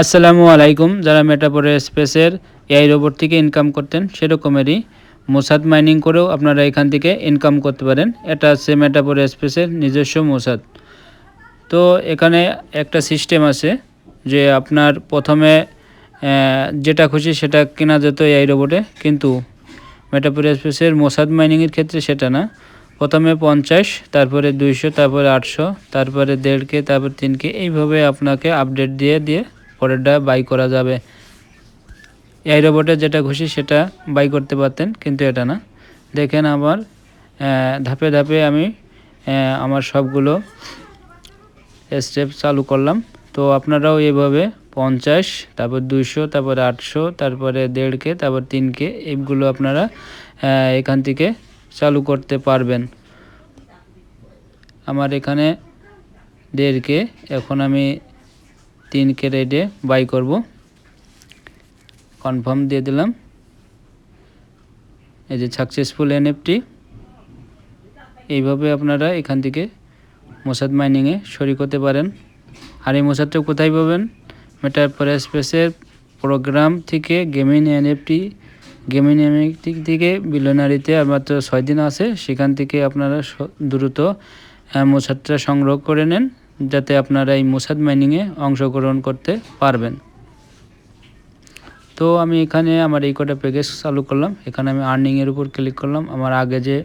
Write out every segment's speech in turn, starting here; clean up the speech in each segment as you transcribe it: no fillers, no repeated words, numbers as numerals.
আসসালামু আলাইকুম। যারা মেটাপোরে স্পেসের এআই রোবট থেকে ইনকাম করতেন সেরকমেরই মোসাদ মাইনিং করেও আপনারা এখান থেকে ইনকাম করতে পারেন। এটা হচ্ছে মেটাপোরে স্পেসের নিজস্ব মোসাদ। তো এখানে একটা সিস্টেম আছে যে আপনার প্রথমে যেটা খুশি সেটা কেনা যেত এআই রোবটে, কিন্তু মেটাপোরে স্পেসের মোসাদ মাইনিংয়ের ক্ষেত্রে সেটা না। প্রথমে 50, তারপরে 200, তারপরে 800, তারপরে 1.5K, তারপর 3K, এইভাবে আপনাকে আপডেট দিয়ে দিয়ে পরেরটা বাই করা যাবে। এই রোবটে যেটা খুশি সেটা বাই করতে পারতেন, কিন্তু এটা না। দেখেন আমার ধাপে ধাপে আমি আমার সবগুলো স্টেপ চালু করলাম। তো আপনারাও এইভাবে 50, তারপর 200, তারপরে 800, তারপরে 1.5K, তারপর 3K, এইগুলো আপনারা এখান থেকে চালু করতে পারবেন। আমার এখানে 1.5K, এখন আমি 3K রেটে বাই করব। কনফার্ম দিয়ে দিলাম। এই যে সাকসেসফুল এনএফটি। এইভাবে আপনারা এখান থেকে মোসাদ মাইনিংয়ে শরিক হতে পারেন। আর এই মোসাদটা কোথায় পাবেন? মেটাপোরে স্পেসের প্রোগ্রাম থেকে গেমিং এনএফটি থেকে বিলিয়নারিতে মাত্র 6 দিন আছে, সেখান থেকে আপনারা দ্রুত মোসাদটা সংগ্রহ করে নেন, যাতে আপনারা এই মোসাদ মাইনিংয়ে অংশগ্রহণ করতে পারবেন। তো আমি এখানে আমার এই কটা প্যাকেজ চালু করলাম। এখানে আমি আর্নিংয়ের উপর ক্লিক করলাম। আমার আগে যে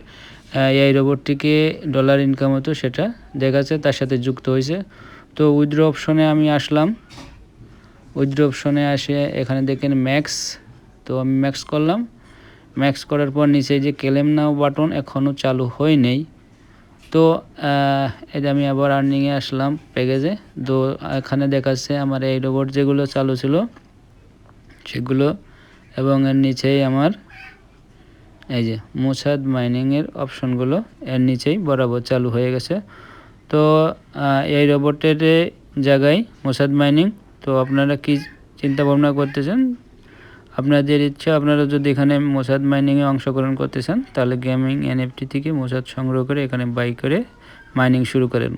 এই রোবটটিকে ডলার ইনকাম হতো সেটা দেখাচ্ছে, তার সাথে যুক্ত হয়েছে। তো উইথড্র অপশনে আমি আসলাম। উইথড্র অপশনে আসে এখানে দেখেন ম্যাক্স। তো আমি ম্যাক্স করলাম। ম্যাক্স করার পর নিচে যে ক্লেম নাও বাটন এখনও চালু হয় নেই। তো এই যে আমি আবার আর্নিংয়ে আসলাম প্যাকেজে। তো এখানে দেখাচ্ছে আমার এই রোবট যেগুলো চালু ছিল সেগুলো, এবং এর নিচেই আমার এই যে মোসাদ মাইনিংয়ের অপশনগুলো এর নিচেই বরাবর চালু হয়ে গেছে। তো এই রোবটের জায়গায় মোসাদ মাইনিং। তো আপনারা কি চিন্তা ভাবনা করতেছেন? আপনাদের ইচ্ছা, আপনারা যদি এখানে মোসাদ মাইনিংয়ে অংশগ্রহণ করতে চান তাহলে গেমিং এনএফটি থেকে মোসাদ সংগ্রহ করে এখানে বাই করে মাইনিং শুরু করেন।